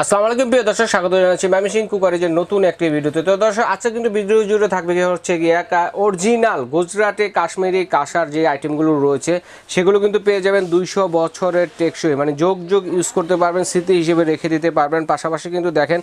আসসালামু আলাইকুম প্রিয় দর্শক, স্বাগত জানাচ্ছি ময়মনসিংহ কুকারেজের নতুন একটি ভিডিওতে। তো দর্শক, আজকে কিন্তু ভিডিও জুড়ে থাকবে হচ্ছে গিয়ে অরিজিনাল গুজরাটি কাশ্মীরি কাঁসার যে আইটেমগুলো রয়েছে সেগুলো কিন্তু পেয়ে যাবেন 200 বছরের টেকসই, মানে যোগ ইউজ করতে পারবেন, স্মৃতি হিসেবে রেখে দিতে পারবেন। পাশাপাশি কিন্তু দেখেন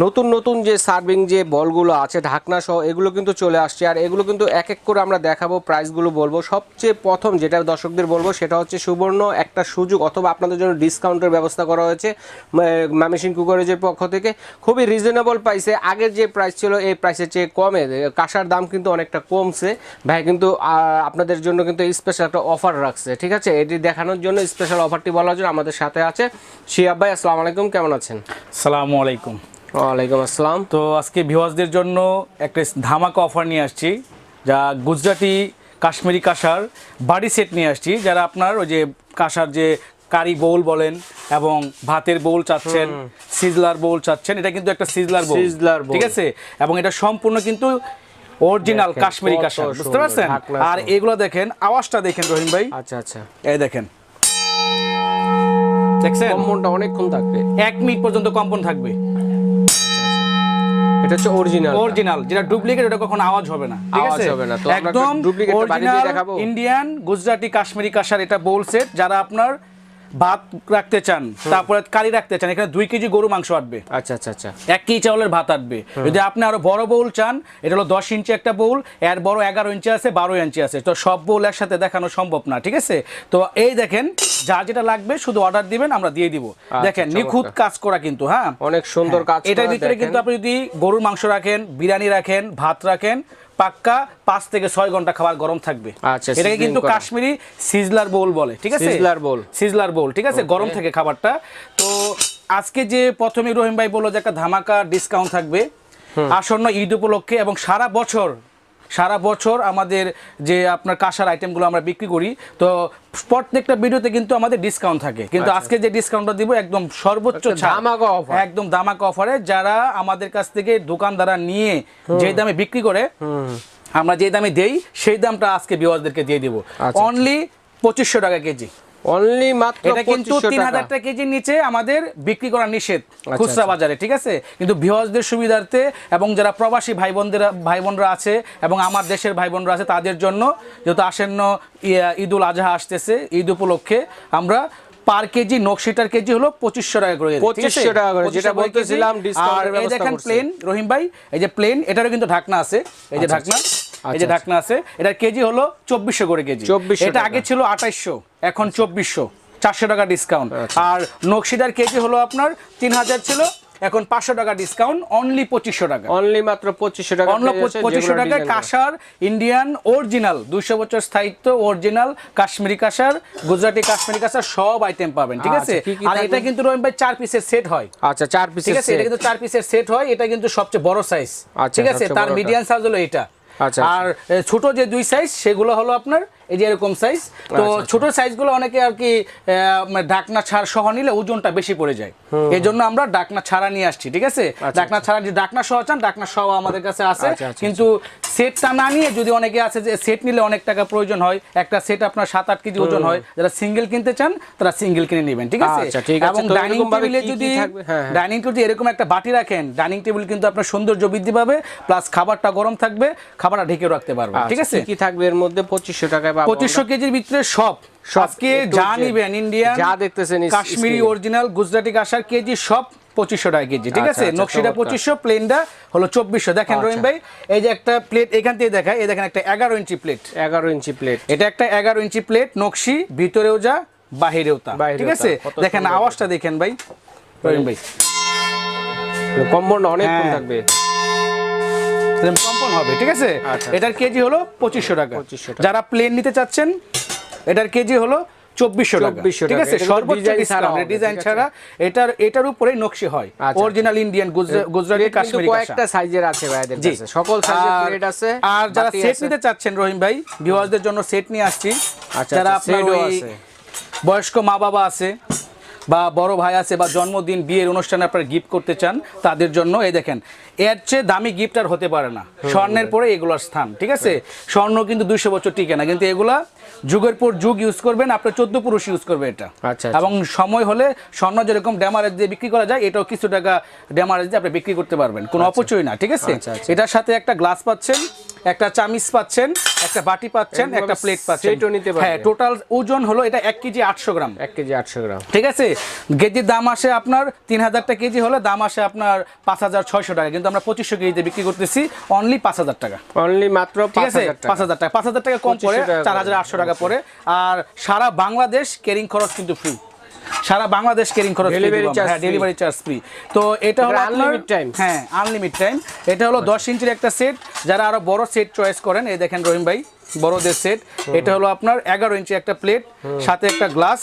নতুন নতুন যে সার্ভিং যে বলগুলো আছে ঢাকনা সহ এগুলো কিন্তু চলে আসছে, আর এগুলো কিন্তু এক এক করে আমরা দেখাবো, প্রাইসগুলো বলবো। সবচেয়ে প্রথম যেটা দর্শকদের বলবো সেটা হচ্ছে সুবর্ণ একটা সুযোগ, অথবা আপনাদের জন্য ডিসকাউন্টের ব্যবস্থা করা হয়েছে ময়মনসিংহ কুকারেজের পক্ষ থেকে। খুবই রিজনেবল প্রাইসে, আগের যে প্রাইস ছিল এই প্রাইসের চেয়ে কমে, কাঁসার দাম কিন্তু অনেকটা কমছে ভাই। কিন্তু আপনাদের জন্য কিন্তু স্পেশাল একটা অফার রাখছে, ঠিক আছে? এটি দেখানোর জন্য, স্পেশাল অফারটি বলার জন্য আমাদের সাথে আছে শিহাব ভাই। আসসালামু আলাইকুম, কেমন আছেন? আসসালামু আলাইকুম। ওয়ালাইকুম আসসালাম। তো আজকে ভিউয়ার্সদের জন্য একটা ধামাকা অফার নিয়ে আসছি, যা গুজরাটি কাশ্মীরি কাঁসার বাড়ি সেট নিয়ে আসছি। যারা আপনার ওই যে কাঁসার যে কারি বোল বলেন এবং ভাতের বোল চাচ্ছেন, সিজলার বোল চাচ্ছেন, এটা কিন্তু একটা সিজলার বোল, ঠিক আছে? এবং এটা সম্পূর্ণ কিন্তু অরিজিনাল কাশ্মীরি কাঁসার, বুঝতে পারছেন? আর এগুলো দেখেন, আওয়াজটা দেখেন রহিম ভাই। আচ্ছা আচ্ছা, এই দেখেন, দেখছেন কম্পনটা অনেকক্ষণ থাকবে, 1 মিনিট পর্যন্ত কম্পন থাকবে। এটা হচ্ছে অরিজিনাল, যেটা ডুপ্লিকেট ওটা কখনো আওয়াজ হবে না, ঠিক আছে? তো একদম duplicate original Indian Gujarati Kashmiri কাঁসার এটা বোল সেট। যারা আপনার ভাত রাখতে চান, তারপরে কারি রাখতে চান, এখানে 2 কেজি গরু মাংস আসবে। আচ্ছা আচ্ছা আচ্ছা, 1 কেজি চাউলের ভাত আসবে। যদি আপনি আরো বড় বোল চান, এটা হলো 10 ইঞ্চি একটা বোল, এর বড় 11 ইঞ্চি আছে, 12 ইঞ্চি আছে। তো সব বোল একসাথে দেখানো সম্ভব না, ঠিক আছে? তো এই দেখেন, যার যেটা লাগবে শুধু অর্ডার দিবেন, আমরা দিয়ে দিব। দেখেন নিখুঁত কাজ করা কিন্তু, হ্যাঁ, অনেক সুন্দর কাজ। এটার ভিতরে কিন্তু আপনি যদি গরুর মাংস রাখেন, বিরিয়ানি রাখেন, ভাত রাখেন, পাক্কা 5 থেকে 6 ঘন্টা খাবার গরম থাকবে। আচ্ছা, এটাকে কিন্তু কাশ্মীরি সিজলার বোল বলে, ঠিক আছে? সিজলার বোল, ঠিক আছে? গরম থেকে খাবারটা। তো আজকে যে প্রথমে রহিম ভাই বললো যে একটা ধামাকা ডিসকাউন্ট থাকবে আসন্ন ঈদ উপলক্ষে, এবং সারা বছর আমাদের যে আপনার কাঁসার আইটেমগুলো আমরা বিক্রি করি, তো প্রত্যেকটা ভিডিওতে কিন্তু আমাদের ডিসকাউন্ট থাকে। কিন্তু আজকে যে ডিসকাউন্টটা দিব একদম সর্বোচ্চ ধামাকা অফার, একদম ধামাকা অফারে। যারা আমাদের কাছ থেকে দোকানদাররা নিয়ে যে দামে বিক্রি করে, আমরা যে দামে দেই সেই দামটা আজকে ভিউয়ারদেরকে দিয়ে দিব। অনলি 2500 টাকা কেজি। অনলি মাত্র। এটা কিন্তু 3000 টাকা কেজির নিচে আমাদের বিক্রি করা নিষেধ খুচরা বাজারে, ঠিক আছে? কিন্তু ভিউয়ারদের সুবিধার্থে এবং যারা প্রবাসী ভাই বোনরা আছে এবং আমার দেশের ভাই বোনরা আছে তাদের জন্য, যেহেতু আসন্ন ঈদুল আজহা আসতেছে, ঈদ উপলক্ষে আমরা পার কেজি নকশিটার কেজি হলো 2500 টাকা করে, 2500 টাকা করে, যেটা বলতেছিলাম ডিসকাউন্টের ব্যবস্থা করছি। দেখেন প্লেন রহিম ভাই, এই যে প্লেন, এটারও কিন্তু ঢাকনা আছে, এই যে ঢাকনা, এই যে ঢাকনা আছে। এটার কেজি হলো 2400 করে কেজি। এটা আগে ছিল 2800, এখন 2400, 400 টাকা ডিসকাউন্ট। আর নকশিদার কেজি হলো আপনার 3000 ছিল, এখন 500 টাকা ডিসকাউন্ট, অনলি 2500 টাকা। অনলি মাত্র 2500 টাকা, অনলি 2500 টাকায় কাঁসার ইন্ডিয়ান অরিজিনাল 200 বছর স্থায়িত্ব অরিজিনাল কাশ্মীরি কাঁসার, গুজরাটি কাশ্মীরি কাঁসার সব আইটেম পাবেন, ঠিক আছে? আর এটা কিন্তু রহিম ভাই 4 পিসের সেট হয়। আচ্ছা, 4 পিসের, ঠিক আছে? এটা কিন্তু 4 পিসের সেট হয়। এটা কিন্তু সবচেয়ে বড় সাইজ, ঠিক আছে? তার মিডিয়াম সাইজ হলো এটা। আর ছোট যে 2 সাইজ সেগুলো হলো আপনার এই যে এরকম সাইজ। তো ছোট সাইজগুলো অনেকে আর কি ঢাকনা ছাড় সহ নিলে ওজনটা বেশি পড়ে যায়, এই জন্য আমরা ঢাকনা ছাড়া নিয়ে আসছি, ঠিক আছে? ঢাকনা ছাড়া, যে ঢাকনা সহ চান ঢাকনা সহ আমাদের কাছে আছে। কিন্তু সেটটা না নিয়ে যদি অনেকে আছে যে সেট নিলে অনেক টাকা প্রয়োজন হয়, একটা সেট আপনার 7-8 কেজি ওজন হয়, যারা সিঙ্গেল কিনতে চান তারা সিঙ্গেল কিনে নেবেন, ঠিক আছে? এবং ডাইনিং টেবিলে যদি এরকম একটা বাটি রাখেন, ডাইনিং টেবিল কিন্তু আপনার সৌন্দর্য বৃদ্ধি পাবে, প্লাস খাবারটা গরম থাকবে, খাবারটা ঢেকে রাখতে পারবে, ঠিক আছে? কি থাকবে এর মধ্যে? 2500 টাকায় 2500 কেজির ভিতরে সব আজকে যা নিবেন ইন্ডিয়ান যা দেখতেছেন কাশ্মীরি অরিজিনাল গুজরাটি কাঁসার কেজি সব 2500 টাকা কেজি, ঠিক আছে? নকশিটা 2500, প্লেনটা হলো 2400। দেখেন রহিম ভাই, এই যে একটা প্লেট এখান থেকে দেখায়, এই দেখেন একটা 11 ইঞ্চি প্লেট, 11 ইঞ্চি প্লেট। এটা একটা 11 ইঞ্চি প্লেট, নকশি ভিতরেও যা বাহিরেও তা, ঠিক আছে? দেখেন আওয়াজটা দেখেন ভাই রহিম ভাই, কম্পন অনেক কম থাকবে, কম্পন হবে, ঠিক আছে? এটার কেজি হলো 2500 টাকা। যারা প্লেন নিতে চাচ্ছেন এটার কেজি হলো 2400 টাকা, ঠিক আছে? সর্বোচ্চ ডিসকাউন্ট, ডিজাইন ছাড়া। এটার উপরে নকশি হয় অরিজিনাল ইন্ডিয়ান গুজরাটি কাশ্মীরি কাঁসা। কয়েকটা সাইজের আছে ভাইদের কাছে, সকল সাইজের প্লেট আছে। আর যারা সেট নিতে চাচ্ছেন রহিম ভাই, ভিউয়ারদের জন্য সেট নিয়ে আসছি। যারা আপনার ওই বয়স্ক মা বাবা আছে, বা বড় ভাই আছে বা জন্মদিন বিয়ের অনুষ্ঠানে আপনারা গিফট করতে চান তাদের জন্য এই দেখেন এর চেয়ে দামি গিফট আর হতে পারে না। স্বর্ণের পরে এগুলোর স্থান, ঠিক আছে? স্বর্ণ কিন্তু 200 বছর টিকে না, কিন্তু এগুলা যুগের পর যুগ ইউজ করবেন, আপনার 14 পুরুষ ইউজ করবে এটা। আচ্ছা। এবং সময় হলে স্বর্ণ যেরকম ড্যামারেজ দিয়ে বিক্রি করা যায়, এটাও কিছু টাকা ড্যামারেজ দিয়ে আপনি বিক্রি করতে পারবেন, কোনো অপচয় না, ঠিক আছে? এটার সাথে একটা গ্লাস পাচ্ছেন, একটা চামিচ পাচ্ছেন, একটা বাটি পাচ্ছেন, একটা প্লেট পাচ্ছেন। হ্যাঁ, টোটাল ওজন হলো এটা 1 কেজি 800 গ্রাম। 1 কেজি 800 গ্রাম, ঠিক আছে? কেজির দাম আসে আপনার 3000 টাকা কেজি হলে দাম আসে আপনার 5600 টাকা, কিন্তু আমরা 2500 কেজিতে বিক্রি করতেছি অনলি 5000 টাকা, অনলি মাত্র 5000 টাকা। 5000 টাকা কম পড়ে, 4800 টাকা পড়ে। আর সারা বাংলাদেশ ক্যারিং খরচ কিন্তু ফ্রি, সারা বাংলাদেশ ক্যারিং খরচ, ডেলিভারি চার্জ ফ্রি। তো এটা হলো আনলিমিটেড টাইম। হ্যাঁ, আনলিমিটেড টাইম। এটা হলো 10 ইঞ্চির একটা সেট, যারা আরো বড় সেট চয়েস করেন এই দেখেন রহিম ভাই, বড়দের সেট। এটা হলো আপনার 11 ইঞ্চি একটা প্লেট, সাথে একটা গ্লাস,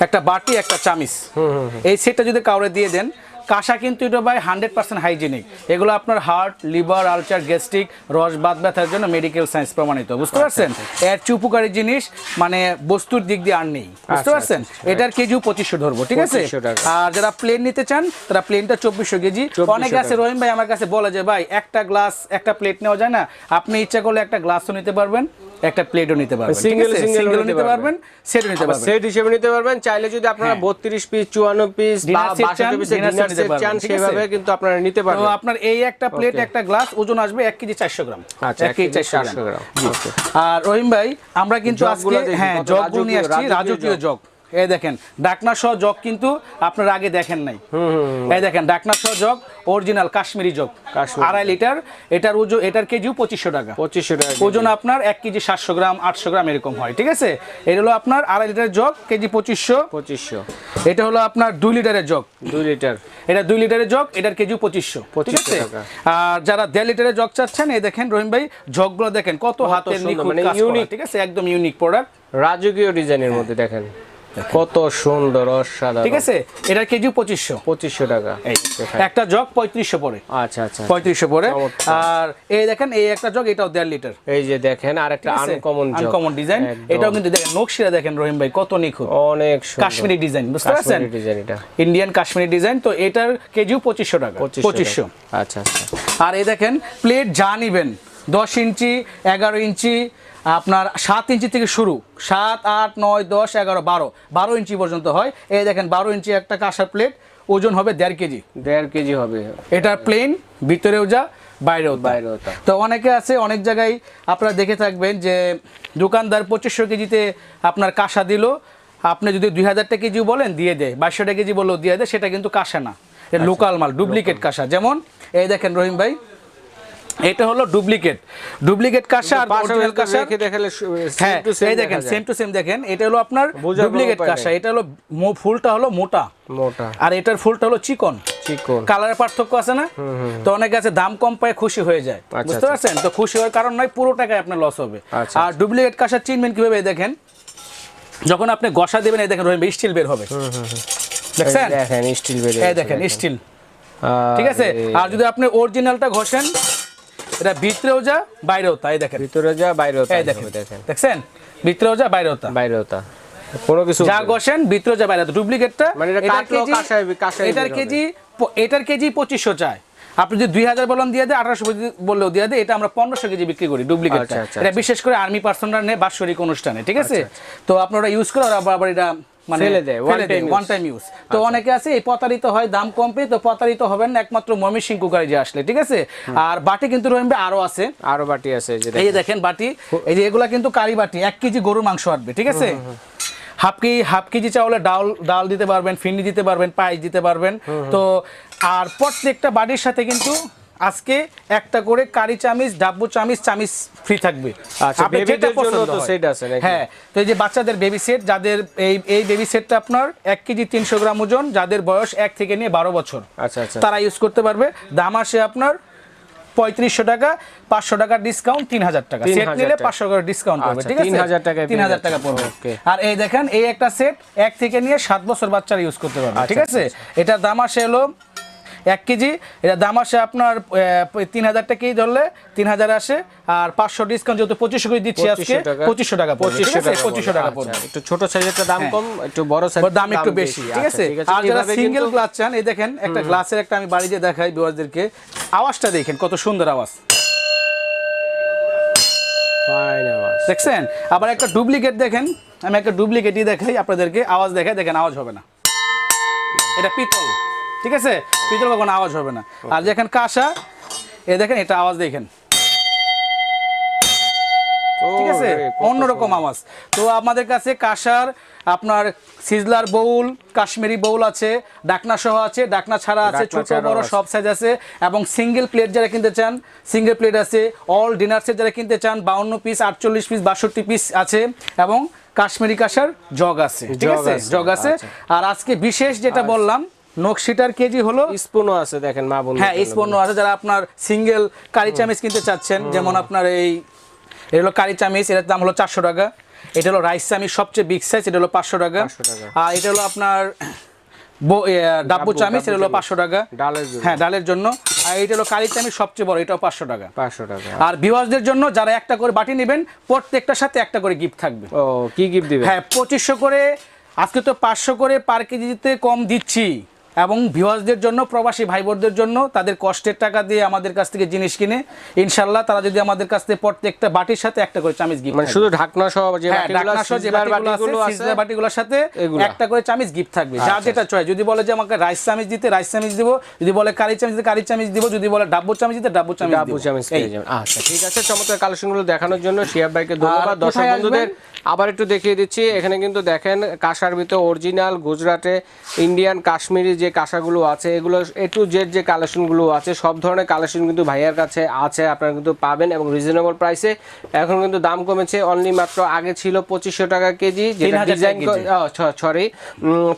একটা বাটি, একটা চামিচ। এই সেটটা যদি কাউরে দিয়ে দেন, কাঁসা কিন্তু এটা ভাই 100% হাইজিনিক। এগুলো আপনার হার্ট, লিভার, আলসার, গ্যাস্ট্রিক, রস বাত ব্যথার জন্য মেডিকেল সায়েন্স প্রমাণিত, বুঝতে পারছেন? এর উপকারী জিনিস মানে বস্তুর দিক দিয়ে আর নেই, বুঝতে পারছেন? এটার কেজিও 2500 ধরবো, ঠিক আছে? আর যারা প্লেন নিতে চান তারা প্লেনটা 2400 কেজি। অনেকে আছে রহিম ভাই আমার কাছে বলে যে ভাই একটা গ্লাস একটা প্লেট নেওয়া যায় না? আপনি ইচ্ছা করলে একটা গ্লাসও নিতে পারবেন, একটা প্লেটও নিতে পারবেন, সিঙ্গেল নিতে পারবেন, সেটও নিতে পারবেন, সেট হিসেবে নিতে পারবেন। চাইলে যদি আপনারা 32 পিস, 54 পিস বা 62 পিস ডিনার সেট চান, সেভাবে কিন্তু আপনারা নিতে পারবেন। তো আপনার এই একটা প্লেট একটা গ্লাস ওজন আসবে 1 কেজি 400 গ্রাম। আচ্ছা, 1 কেজি 400 গ্রাম। আর রহিম ভাই আমরা কিন্তু আজকে জগগুলো নিয়ে আসছি, রাজকীয় জগ। এই দেখেন ডাকনা সহ জগ, কিন্তু আপনারা আগে দেখেন নাই। এই দেখেন ডাকনা সহ jug, original Kashmiri jug, 2.5 litre. এটার ওজন, এটার কেজিও 2500 টাকা। 2500 টাকা ওজন আপনার 1 কেজি 700 গ্রাম 800 গ্রাম এরকম হয়, ঠিক আছে? এটা হলো আপনার 2.5 লিটারের জগ, কেজি 2500। এটা হলো আপনার 2 লিটারের জগ, 2 লিটার, এটা 2 লিটারের জগ, এটার কেজিও 2500, ঠিক আছে? আর যারা 1.5 লিটারের জগ চাচ্ছেন, এই দেখেন রহিম ভাই জগগুলো দেখেন কত হাতের নিখুঁত কাজ করা, ঠিক আছে? একদম ইউনিক প্রোডাক্ট, রাজকীয় ডিজাইনের মধ্যে দেখেন কত সুন্দর, অসাধারণ, ঠিক আছে? এটার কেজি 2500 টাকা। একটা জগ 3500 পড়ে। আচ্ছা আচ্ছা, 3500 পড়ে। আর এই দেখেন এই একটা জগ, এটাও 1.5 লিটার। এই যে দেখেন আরেকটা আনকমন ডিজাইন, এটাও কিন্তু দেখেন নকশিটা দেখেন রহিম ভাই কত নিখুঁত, অনেক সুন্দর কাশ্মীরি ডিজাইন, বুঝতে পারছেন? এটা ইন্ডিয়ান কাশ্মীরি ডিজাইন। তো এটার কেজিও 2500 টাকা। 2500। আচ্ছা আচ্ছা। আর এই দেখেন প্লেট যা নিবেন 10 ইঞ্চি, 11 ইঞ্চি, আপনার 7 ইঞ্চি থেকে শুরু, 7, 8, 9, 10, 11, 12 ইঞ্চি পর্যন্ত হয়। এই দেখেন 12 ইঞ্চি একটা কাঁসার প্লেট, ওজন হবে 1.5 কেজি। 1.5 কেজি হবে। এটা প্লেন, ভিতরেও যা বাইরেও। তো অনেকে আছে, অনেক জায়গায় আপনারা দেখে থাকবেন যে দোকানদার 2500 কেজিতে আপনার কাঁসা দিল, আপনি যদি 2000 টাকা কেজি বলেন দিয়ে দেয়, 2200 টাকা কেজি বললেও দিয়ে দেয়, সেটা কিন্তু কাঁসা না, এটা লোকাল মাল, ডুপ্লিকেট কাঁসা। যেমন এই দেখেন রহিম ভাই, এটা হলো ডুপ্লিকেট কাঁসা আর অরিজিনাল কাঁসা দেখালে, হ্যাঁ এই দেখেন সেম টু সেম দেখেন, এটা হলো আপনার ডুপ্লিকেট কাঁসা। এটা হলো ফুলটা হলো মোটা, আর এটার ফুলটা হলো চিকন। কালারের পার্থক্য আছে না? তো অনেকে আছে দাম কম পায় খুশি হয়ে যায়, বুঝতে পারছেন? তো খুশি হওয়ার কারণ নয়, পুরো টাকায় আপনার লস হবে। আর ডুপ্লিকেট কাঁসা চিনবেন কিভাবে? দেখেন যখন আপনি গসা দেবেন, এই দেখেন রহিম ভাই স্টিল বের হবে, দেখছেন? স্টিল বের, এই দেখেন স্টিল, ঠিক আছে? আর যদি আপনি অরিজিনালটা ঘষেন, এটা ভিতরেও যা বাইরেও তা, এই দেখেন ভিতরে যা বাইরেও তা, এই দেখেন, দেখছেন? ভিতরেও যা বাইরেও তা, কোনো কিছু যা ঘষেন ভিতরে যা বাইরে। ডুপ্লিকেটটা মানে এটার কেজি 2500 চায়। আপনি যদি 2000 বললাম দিয়ে দেয়, 1800 বললেও দিয়ে দেয়। এটা আমরা 1500 কেজি বিক্রি করি ডুপ্লিকেটটা। এটা বিশেষ করে আর্মি পার্সোনাল নেয় বাৎসরিক অনুষ্ঠানে, ঠিক আছে? তো আপনারা ইউজ করে আবার এটা মানে ওয়ান টাইম ইউজ। তো অনেকে আছে এই প্রতারিত হয় দাম কম পেয়ে, তো প্রতারিত হবেন একমাত্র ময়মনসিংহ কুকারে যে আসলে, ঠিক আছে? আর বাটি কিন্তু রহিম ভাই আরো আছে, আরো বাটি আছে, এই যে দেখেন বাটি, এই যে এগুলা কিন্তু কারি বাটি, 1 কেজি গরুর মাংস আসবে, ঠিক আছে? হাফ কেজি চাউলে ডাল দিতে পারবেন, ফিন্নি দিতে পারবেন, পায়েস দিতে পারবেন। তো আর প্রত্যেকটা বাটির সাথে কিন্তু আজকে একটা করে কারি চামিচ, ডাব্বু চামিচ ফ্রি থাকবে। হ্যাঁ, তো এই যে বাচ্চাদের বেবি সেট, যাদের এই বেবি সেটটা আপনার 1 কেজি 300 গ্রাম ওজন, যাদের বয়স 1 থেকে নিয়ে 12 বছর, তারা ইউজ করতে পারবে। দাম আসে আপনার 3500 টাকা, 500 টাকা ডিসকাউন্ট, 3000 টাকা। সেট নিলে 500 টাকা ডিসকাউন্ট পাবে, ঠিক আছে? 3000 টাকা পড়বে। আর এই দেখেন এই একটা সেট 1 থেকে নিয়ে 7 বছর বাচ্চারা ইউজ করতে পারবে, ঠিক আছে? এটার দাম আসে হলো 1 কেজি, এটা দাম আসে আপনার 3000 টাকা কেজি ধরলে 3000 আসে, আর 500 ডিসকাউন্ট যেহেতু 2500 করে দিচ্ছি আজকে 2500 টাকা পড়বে, 2500 টাকা পড়বে। একটু ছোট সাইজেরটা দাম কম, একটু বড় সাইজের দাম একটু বেশি, ঠিক আছে। আর যারা সিঙ্গেল গ্লাস চান, এই দেখেন একটা গ্লাসের একটা আমি বাড়ি দিয়ে দেখাই ভিউয়ারদেরকে, আওয়াজটা দেখেন কত সুন্দর আওয়াজ, দেখছেন। আবার একটা ডুপ্লিকেট দেখেন, আমি একটা ডুপ্লিকেটই দেখাই আপনাদেরকে, আওয়াজ দেখাই, দেখেন আওয়াজ হবে না, এটা পিতল, ঠিক আছে, পিতল কোনো আওয়াজ হবে না। আর দেখেন কাঁসা, এ দেখেন এটা আওয়াজ দেখেন, ঠিক আছে, অন্যরকম আওয়াজ। তো আমাদের কাছে কাঁসার আপনার সিজলার বাউল, কাশ্মীরি বাউল আছে, ডাকনা সহ আছে, ডাকনা ছাড়া আছে, ছোট বড় সব সাইজ আছে। এবং সিঙ্গেল প্লেট যারা কিনতে চান সিঙ্গেল প্লেট আছে, অল ডিনার সেট যারা কিনতে চান 52 পিস, 48 পিস, 62 পিস আছে। এবং কাশ্মীরি কাঁসার জগ আছে, ঠিক আছে, জগ আছে। আর আজকে বিশেষ যেটা বললাম, নকশিটার কেজি হলো, স্পুনও আছে দেখেন মা বোন, হ্যাঁ স্পুনও আছে। যারা আপনার সিঙ্গেল কারি চামচ কিনতে চাচ্ছেন, যেমন আপনার এটা হলো কারি চামচ, এটার দাম হলো 400 টাকা। এটা হলো রাইস চামচ সবচেয়ে বিগ সাইজ, এটা হলো 500 টাকা। আর এটা হলো আপনার ডাব্বু চামচ, এটা হলো 500 টাকা, হ্যাঁ ডালের জন্য। আর এটা হলো কারি চামচ সবচেয়ে বড়, এটাও 500 টাকা। আর ভিউয়ারদের জন্য যারা একটা করে বাটি নেবেন, প্রত্যেকটার সাথে একটা করে গিফট থাকবে। ও কি গিফট দিবেন? হ্যাঁ 2500 করে, আজকে তো 500 করে পার কেজিতে কম দিচ্ছি। এবং ভিউয়ারদের জন্য, প্রবাসী ভাই বোনদের জন্য, তাদের কষ্টের টাকা দিয়ে আমাদের কাছ থেকে জিনিস কিনে, ইনশাআল্লাহ তারা যদি আমাদের কাছ থেকে প্রত্যেকটা বাটির সাথে একটা করে চামচ গিফট, মানে শুধু ঢাকনা সহ যে বাটিগুলো আছে, সিজলার বাটিগুলোর সাথে একটা করে চামচ গিফট থাকবে। যার যেটা চয়েস, যদি বলে যে আমাকে রাইস চামচ দিতে রাইস চামচ দিব, যদি বলে কারি চামচ দিতে কারি চামচ দিব, যদি বলে ডাব্বু চামচ দিতে ডাব্বু চামচ দিব। আচ্ছা ঠিক আছে, চমৎকার কালেকশনগুলো দেখানোর জন্য শিহাব ভাইকে ধন্যবাদ। দর্শক বন্ধুদের আবার একটু দেখিয়ে দিচ্ছি, এখানে কিন্তু দেখেন কাঁসার ভিতরে অরিজিনাল গুজরাটে ইন্ডিয়ান কাশ্মীরি যে কাঁসাগুলো আছে, এগুলো এ টু জেড যে কালেকশনগুলো আছে, সব ধরনের কালেকশন কিন্তু ভাইয়ার কাছে আছে, আপনারা কিন্তু পাবেন এবং রিজনেবল প্রাইসে। এখন কিন্তু দাম কমেছে, অনলি মাত্র আগে ছিল 2500 টাকা কেজি, যেটা ডিজাইন, সরি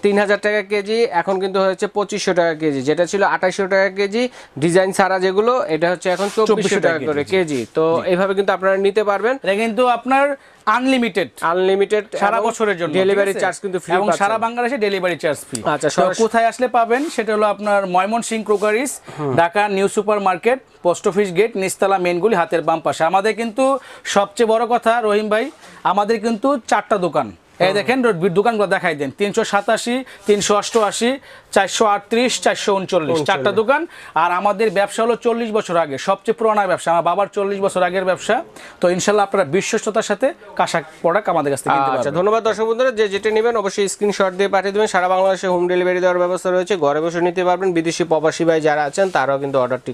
3000 টাকা কেজি, এখন কিন্তু হয়েছে 2500 টাকা কেজি, যেটা ছিল 2800 টাকা কেজি ডিজাইন ছাড়া যেগুলো, এটা হচ্ছে এখন 2400 টাকা করে কেজি। তো এইভাবে কিন্তু আপনারা নিতে পারবেন। এটা কিন্তু আপনার আনলিমিটেড সারা বছরের জন্য, ডেলিভারি চার্জ কিন্তু ফ্রি এবং সারা বাংলাদেশে ডেলিভারি চার্জ ফ্রি। আচ্ছা, কোথায় আসলে পাবেন সেটা হলো আপনার Mymensingh crockeries, Dhaka new super market, post office gate, নিচতলা মেনগুলি, হাতের বাম পাশে। আমাদের কিন্তু সবচেয়ে বড় কথা রহিম ভাই, আমাদের কিন্তু 4টা দোকান, এই দেখেন দোকানগুলো দেখাই দেন, 387, 388, 438, 439, 4টা দোকান। আর আমাদের ব্যবসা হলো 40 বছর আগে, সবচেয়ে পুরোনো ব্যবসা, আমার বাবার 40 বছর আগের ব্যবসা। তো ইনশাল্লাহ আপনারা বিশ্বস্ততার সাথে কাঁসা প্রোডাক্ট আমাদের কাছ থেকে কিনতে পারবেন। আচ্ছা ধন্যবাদ দর্শক বন্ধুরা, যে যেটা নেবেন অবশ্যই স্ক্রিনশট দিয়ে পাঠিয়ে দেবেন। সারা বাংলাদেশে হোম ডেলিভারি দেওয়ার ব্যবস্থা রয়েছে, ঘরে বসে নিতে পারবেন। বিদেশি প্রবাসী ভাই যারা আছেন তারাও কিন্তু অর্ডারটি